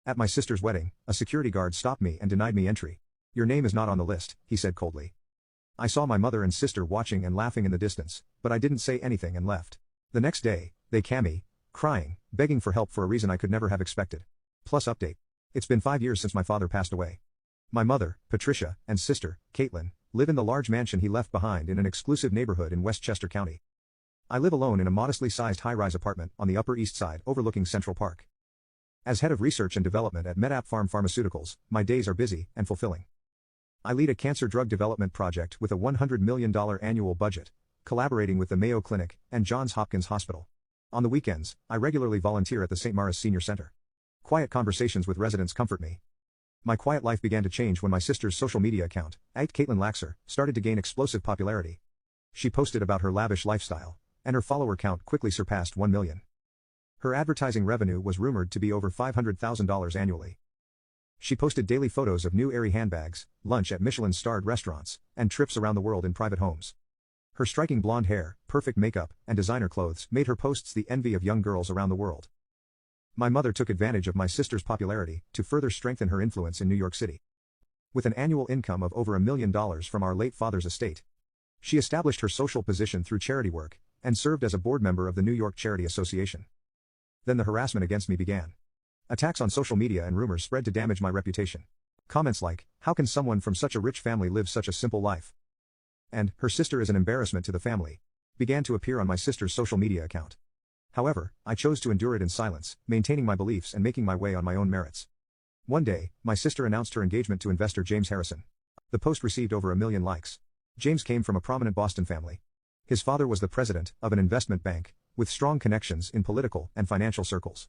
At my sister's wedding, a security guard stopped me and denied me entry. "Your name is not on the list," he said coldly. I saw my mother and sister watching and laughing in the distance, but I didn't say anything and left. The next day, they came me, crying, begging for help for a reason I could never have expected. Plus update. It's been 5 years since my father passed away. My mother, Patricia, and sister, Caitlin, live in the large mansion he left behind in an exclusive neighborhood in Westchester County. I live alone in a modestly sized high-rise apartment on the Upper East Side overlooking Central Park. As head of research and development at MedApp Pharmaceuticals, my days are busy and fulfilling. I lead a cancer drug development project with a $100 million annual budget, collaborating with the Mayo Clinic and Johns Hopkins Hospital. On the weekends, I regularly volunteer at the St. Maurice Senior Center. Quiet conversations with residents comfort me. My quiet life began to change when my sister's social media account, @Caitlin Laxer, started to gain explosive popularity. She posted about her lavish lifestyle, and her follower count quickly surpassed 1 million. Her advertising revenue was rumored to be over $500,000 annually. She posted daily photos of new airy handbags, lunch at Michelin-starred restaurants, and trips around the world in private homes. Her striking blonde hair, perfect makeup, and designer clothes made her posts the envy of young girls around the world. My mother took advantage of my sister's popularity to further strengthen her influence in New York City. With an annual income of over $1 million from our late father's estate, she established her social position through charity work, and served as a board member of the New York Charity Association. Then the harassment against me began. Attacks on social media and rumors spread to damage my reputation. Comments like, "How can someone from such a rich family live such a simple life?" and "Her sister is an embarrassment to the family," began to appear on my sister's social media account. However, I chose to endure it in silence, maintaining my beliefs and making my way on my own merits. One day, my sister announced her engagement to investor James Harrison. The post received over 1 million likes. James came from a prominent Boston family. His father was the president of an investment bank, with strong connections in political and financial circles.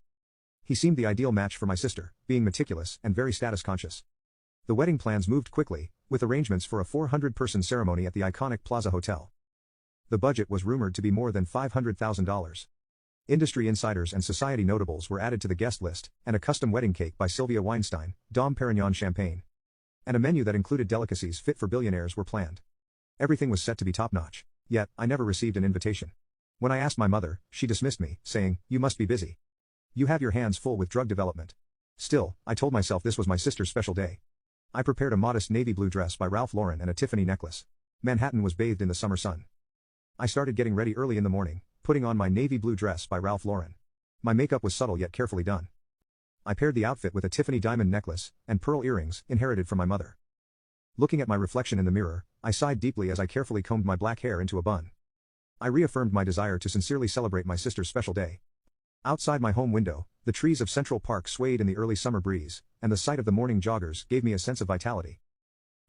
He seemed the ideal match for my sister, being meticulous and very status conscious. The wedding plans moved quickly, with arrangements for a 400-person ceremony at the iconic Plaza Hotel. The budget was rumored to be more than $500,000. Industry insiders and society notables were added to the guest list, and a custom wedding cake by Sylvia Weinstein, Dom Perignon champagne, and a menu that included delicacies fit for billionaires were planned. Everything was set to be top-notch. Yet, I never received an invitation. When I asked my mother, she dismissed me, saying, "You must be busy. You have your hands full with drug development." Still, I told myself this was my sister's special day. I prepared a modest navy blue dress by Ralph Lauren and a Tiffany necklace. Manhattan was bathed in the summer sun. I started getting ready early in the morning, putting on my navy blue dress by Ralph Lauren. My makeup was subtle yet carefully done. I paired the outfit with a Tiffany diamond necklace and pearl earrings inherited from my mother. Looking at my reflection in the mirror, I sighed deeply as I carefully combed my black hair into a bun. I reaffirmed my desire to sincerely celebrate my sister's special day. Outside my home window, the trees of Central Park swayed in the early summer breeze, and the sight of the morning joggers gave me a sense of vitality.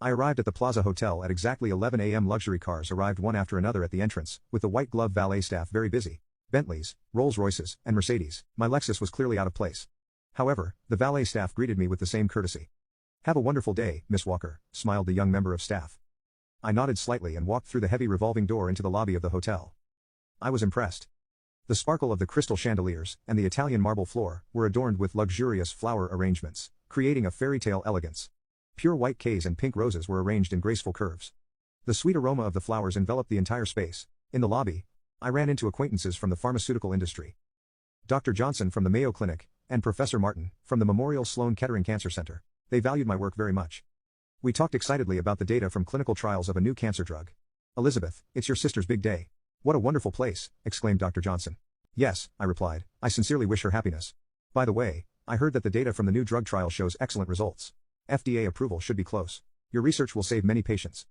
I arrived at the Plaza Hotel at exactly 11 a.m. Luxury cars arrived one after another at the entrance, with the white-glove valet staff very busy. Bentleys, Rolls-Royces, and Mercedes. My Lexus was clearly out of place. However, the valet staff greeted me with the same courtesy. "Have a wonderful day, Miss Walker," smiled the young member of staff. I nodded slightly and walked through the heavy revolving door into the lobby of the hotel. I was impressed. The sparkle of the crystal chandeliers and the Italian marble floor were adorned with luxurious flower arrangements, creating a fairy tale elegance. Pure white Ks and pink roses were arranged in graceful curves. The sweet aroma of the flowers enveloped the entire space. In the lobby, I ran into acquaintances from the pharmaceutical industry. Dr. Johnson from the Mayo Clinic, and Professor Martin from the Memorial Sloan Kettering Cancer Center. They valued my work very much. We talked excitedly about the data from clinical trials of a new cancer drug. "Elizabeth, it's your sister's big day. What a wonderful place," exclaimed Dr. Johnson. "Yes," I replied, "I sincerely wish her happiness. By the way, I heard that the data from the new drug trial shows excellent results. FDA approval should be close. Your research will save many patients."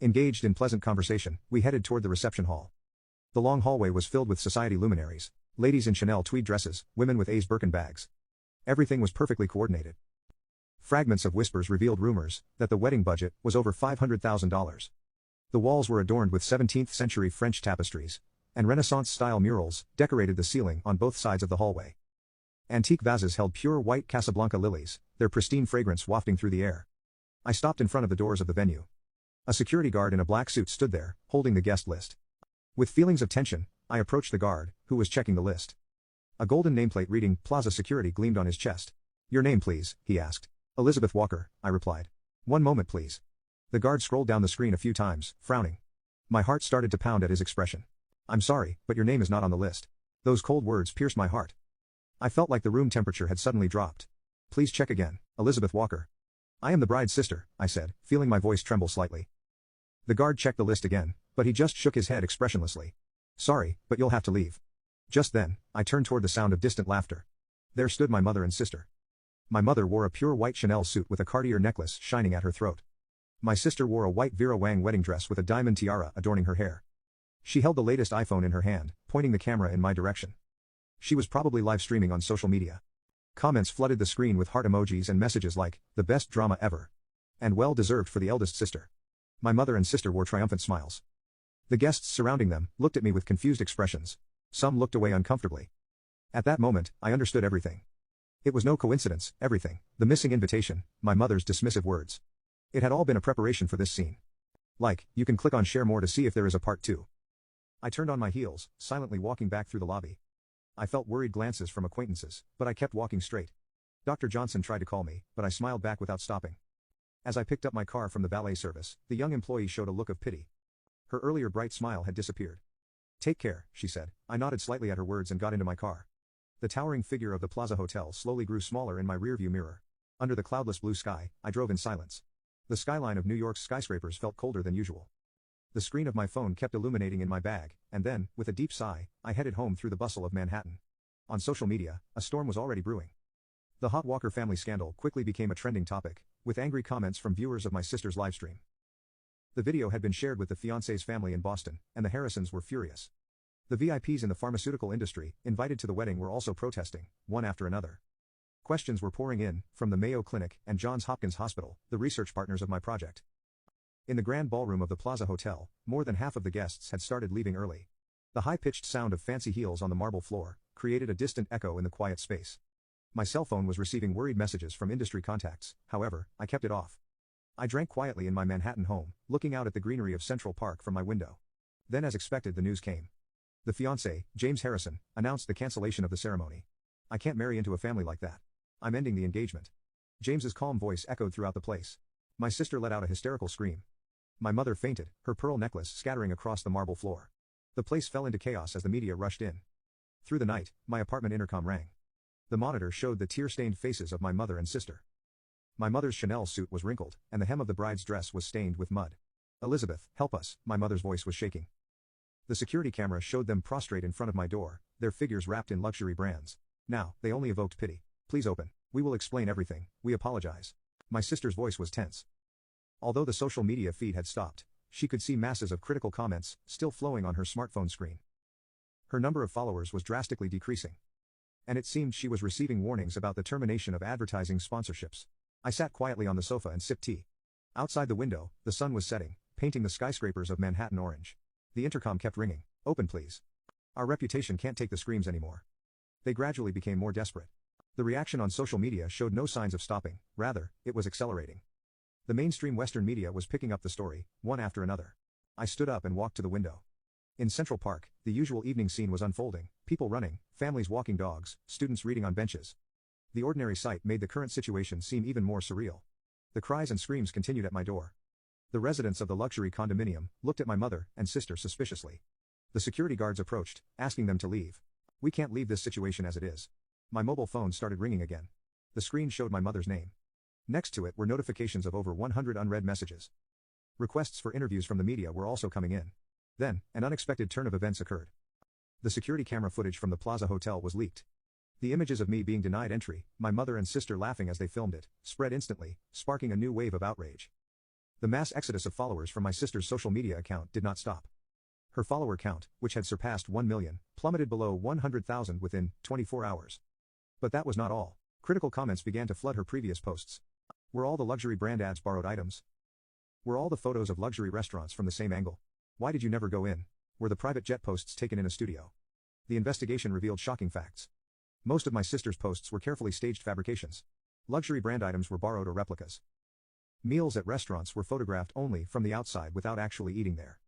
Engaged in pleasant conversation, we headed toward the reception hall. The long hallway was filled with society luminaries, ladies in Chanel tweed dresses, women with Ace Birkin bags. Everything was perfectly coordinated. Fragments of whispers revealed rumors that the wedding budget was over $500,000. The walls were adorned with 17th-century French tapestries, and Renaissance-style murals decorated the ceiling on both sides of the hallway. Antique vases held pure white Casablanca lilies, their pristine fragrance wafting through the air. I stopped in front of the doors of the venue. A security guard in a black suit stood there, holding the guest list. With feelings of tension, I approached the guard, who was checking the list. A golden nameplate reading Plaza Security gleamed on his chest. "Your name please," he asked. "Elizabeth Walker," I replied. "One moment please." The guard scrolled down the screen a few times, frowning. My heart started to pound at his expression. "I'm sorry, but your name is not on the list." Those cold words pierced my heart. I felt like the room temperature had suddenly dropped. Please check again, Elizabeth Walker. I am the bride's sister, I said, feeling my voice tremble slightly. The guard checked the list again, but he just shook his head expressionlessly. Sorry, but you'll have to leave. Just then, I turned toward the sound of distant laughter. There stood my mother and sister. My mother wore a pure white Chanel suit with a Cartier necklace shining at her throat. My sister wore a white Vera Wang wedding dress with a diamond tiara adorning her hair. She held the latest iPhone in her hand, pointing the camera in my direction. She was probably live streaming on social media. Comments flooded the screen with heart emojis and messages like, "The best drama ever." And well deserved for the eldest sister. My mother and sister wore triumphant smiles. The guests surrounding them looked at me with confused expressions. Some looked away uncomfortably. At that moment, I understood everything. It was no coincidence, everything, the missing invitation, my mother's dismissive words. It had all been a preparation for this scene. Like, you can click on share more to see if there is a part 2. I turned on my heels, silently walking back through the lobby. I felt worried glances from acquaintances, but I kept walking straight. Dr. Johnson tried to call me, but I smiled back without stopping. As I picked up my car from the valet service, the young employee showed a look of pity. Her earlier bright smile had disappeared. Take care, she said. I nodded slightly at her words and got into my car. The towering figure of the Plaza Hotel slowly grew smaller in my rearview mirror. Under the cloudless blue sky, I drove in silence. The skyline of New York's skyscrapers felt colder than usual. The screen of my phone kept illuminating in my bag, and then, with a deep sigh, I headed home through the bustle of Manhattan. On social media, a storm was already brewing. The hot Walker family scandal quickly became a trending topic, with angry comments from viewers of my sister's livestream. The video had been shared with the fiancé's family in Boston, and the Harrisons were furious. The VIPs in the pharmaceutical industry, invited to the wedding, were also protesting, one after another. Questions were pouring in, from the Mayo Clinic and Johns Hopkins Hospital, the research partners of my project. In the grand ballroom of the Plaza Hotel, more than half of the guests had started leaving early. The high-pitched sound of fancy heels on the marble floor created a distant echo in the quiet space. My cell phone was receiving worried messages from industry contacts, however, I kept it off. I drank quietly in my Manhattan home, looking out at the greenery of Central Park from my window. Then, as expected, the news came. The fiancé, James Harrison, announced the cancellation of the ceremony. I can't marry into a family like that. I'm ending the engagement. James's calm voice echoed throughout the place. My sister let out a hysterical scream. My mother fainted, her pearl necklace scattering across the marble floor. The place fell into chaos as the media rushed in. Through the night, my apartment intercom rang. The monitor showed the tear-stained faces of my mother and sister. My mother's Chanel suit was wrinkled, and the hem of the bride's dress was stained with mud. Elizabeth, help us, my mother's voice was shaking. The security camera showed them prostrate in front of my door, their figures wrapped in luxury brands. Now, they only evoked pity. Please open. We will explain everything, we apologize. My sister's voice was tense. Although the social media feed had stopped, she could see masses of critical comments still flowing on her smartphone screen. Her number of followers was drastically decreasing. And it seemed she was receiving warnings about the termination of advertising sponsorships. I sat quietly on the sofa and sipped tea. Outside the window, the sun was setting, painting the skyscrapers of Manhattan orange. The intercom kept ringing. Open please. Our reputation can't take the screams anymore. They gradually became more desperate. The reaction on social media showed no signs of stopping, rather, it was accelerating. The mainstream Western media was picking up the story, one after another. I stood up and walked to the window. In Central Park, the usual evening scene was unfolding, people running, families walking dogs, students reading on benches. The ordinary sight made the current situation seem even more surreal. The cries and screams continued at my door. The residents of the luxury condominium looked at my mother and sister suspiciously. The security guards approached, asking them to leave. We can't leave this situation as it is. My mobile phone started ringing again. The screen showed my mother's name. Next to it were notifications of over 100 unread messages. Requests for interviews from the media were also coming in. Then, an unexpected turn of events occurred. The security camera footage from the Plaza Hotel was leaked. The images of me being denied entry, my mother and sister laughing as they filmed it, spread instantly, sparking a new wave of outrage. The mass exodus of followers from my sister's social media account did not stop. Her follower count, which had surpassed 1 million, plummeted below 100,000 within 24 hours. But that was not all. Critical comments began to flood her previous posts. Were all the luxury brand ads borrowed items? Were all the photos of luxury restaurants from the same angle? Why did you never go in? Were the private jet posts taken in a studio? The investigation revealed shocking facts. Most of my sister's posts were carefully staged fabrications. Luxury brand items were borrowed or replicas. Meals at restaurants were photographed only from the outside without actually eating there.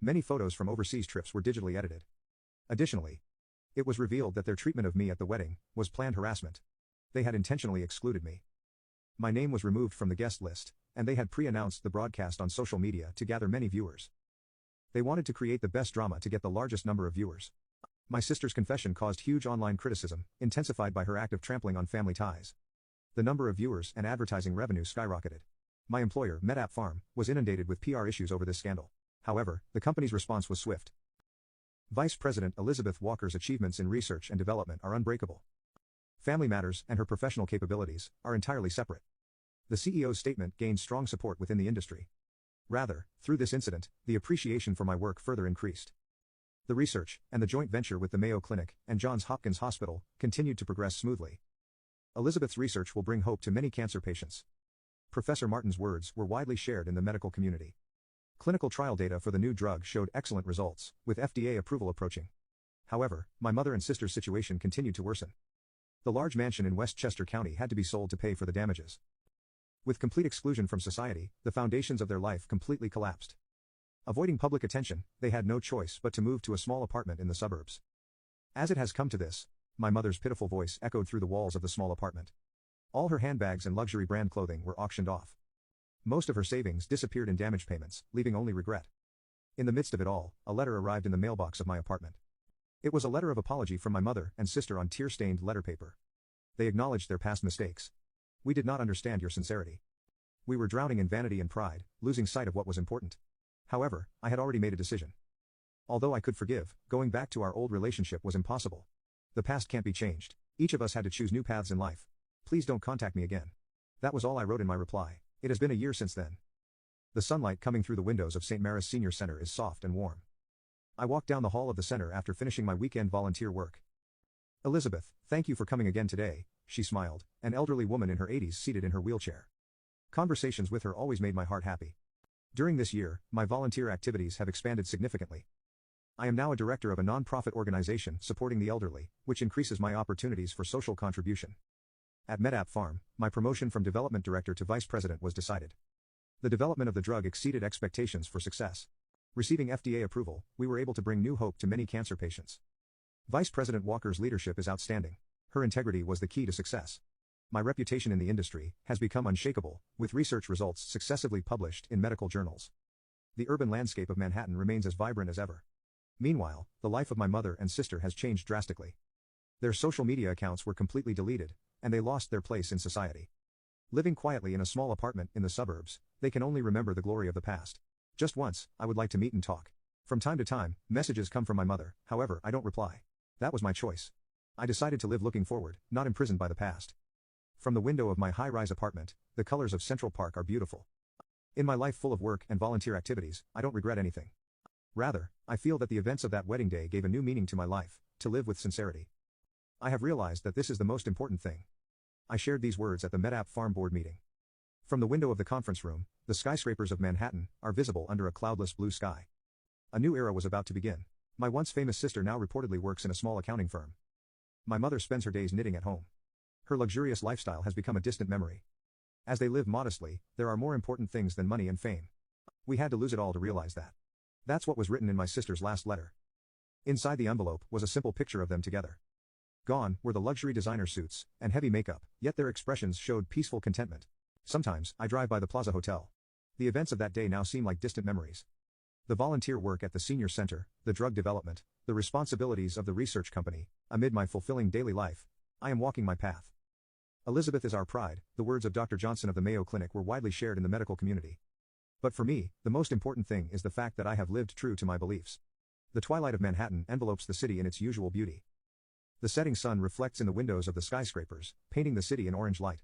Many photos from overseas trips were digitally edited. Additionally, it was revealed that their treatment of me at the wedding was planned harassment. They had intentionally excluded me. My name was removed from the guest list, and they had pre-announced the broadcast on social media to gather many viewers. They wanted to create the best drama to get the largest number of viewers. My sister's confession caused huge online criticism, intensified by her act of trampling on family ties. The number of viewers and advertising revenue skyrocketed. My employer, MedApp Farm, was inundated with PR issues over this scandal. However, the company's response was swift. Vice President Elizabeth Walker's achievements in research and development are unbreakable. Family matters and her professional capabilities are entirely separate. The CEO's statement gained strong support within the industry. Rather, through this incident, the appreciation for my work further increased. The research, and the joint venture with the Mayo Clinic and Johns Hopkins Hospital, continued to progress smoothly. Elizabeth's research will bring hope to many cancer patients. Professor Martin's words were widely shared in the medical community. Clinical trial data for the new drug showed excellent results, with FDA approval approaching. However, my mother and sister's situation continued to worsen. The large mansion in Westchester County had to be sold to pay for the damages. With complete exclusion from society, the foundations of their life completely collapsed. Avoiding public attention, they had no choice but to move to a small apartment in the suburbs. As it has come to this, my mother's pitiful voice echoed through the walls of the small apartment. All her handbags and luxury brand clothing were auctioned off. Most of her savings disappeared in damage payments, leaving only regret. In the midst of it all, a letter arrived in the mailbox of my apartment. It was a letter of apology from my mother and sister on tear-stained letter paper. They acknowledged their past mistakes. We did not understand your sincerity. We were drowning in vanity and pride, losing sight of what was important. However, I had already made a decision. Although I could forgive, going back to our old relationship was impossible. The past can't be changed. Each of us had to choose new paths in life. Please don't contact me again. That was all I wrote in my reply. It has been a year since then. The sunlight coming through the windows of St. Mary's Senior Center is soft and warm. I walked down the hall of the center after finishing my weekend volunteer work. Elizabeth, thank you for coming again today, she smiled, an elderly woman in her 80s seated in her wheelchair. Conversations with her always made my heart happy. During this year, my volunteer activities have expanded significantly. I am now a director of a non-profit organization supporting the elderly, which increases my opportunities for social contribution. At MedApp Farm, my promotion from development director to vice president was decided. The development of the drug exceeded expectations for success. Receiving FDA approval, we were able to bring new hope to many cancer patients. Vice President Walker's leadership is outstanding. Her integrity was the key to success. My reputation in the industry has become unshakable, with research results successively published in medical journals. The urban landscape of Manhattan remains as vibrant as ever. Meanwhile, the life of my mother and sister has changed drastically. Their social media accounts were completely deleted, and they lost their place in society. Living quietly in a small apartment in the suburbs, they can only remember the glory of the past. Just once, I would like to meet and talk. From time to time, messages come from my mother, however, I don't reply. That was my choice. I decided to live looking forward, not imprisoned by the past. From the window of my high-rise apartment, the colors of Central Park are beautiful. In my life full of work and volunteer activities, I don't regret anything. Rather, I feel that the events of that wedding day gave a new meaning to my life, to live with sincerity. I have realized that this is the most important thing. I shared these words at the MedApp Farm Board meeting. From the window of the conference room, the skyscrapers of Manhattan are visible under a cloudless blue sky. A new era was about to begin. My once famous sister now reportedly works in a small accounting firm. My mother spends her days knitting at home. Her luxurious lifestyle has become a distant memory. As they live modestly, there are more important things than money and fame. We had to lose it all to realize that. That's what was written in my sister's last letter. Inside the envelope was a simple picture of them together. Gone were the luxury designer suits and heavy makeup, yet their expressions showed peaceful contentment. Sometimes, I drive by the Plaza Hotel. The events of that day now seem like distant memories. The volunteer work at the senior center, the drug development, the responsibilities of the research company, amid my fulfilling daily life, I am walking my path. Elizabeth is our pride, the words of Dr. Johnson of the Mayo Clinic were widely shared in the medical community. But for me, the most important thing is the fact that I have lived true to my beliefs. The twilight of Manhattan envelopes the city in its usual beauty. The setting sun reflects in the windows of the skyscrapers, painting the city in orange light.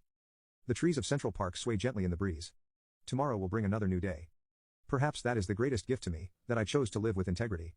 The trees of Central Park sway gently in the breeze. Tomorrow will bring another new day. Perhaps that is the greatest gift to me, that I chose to live with integrity.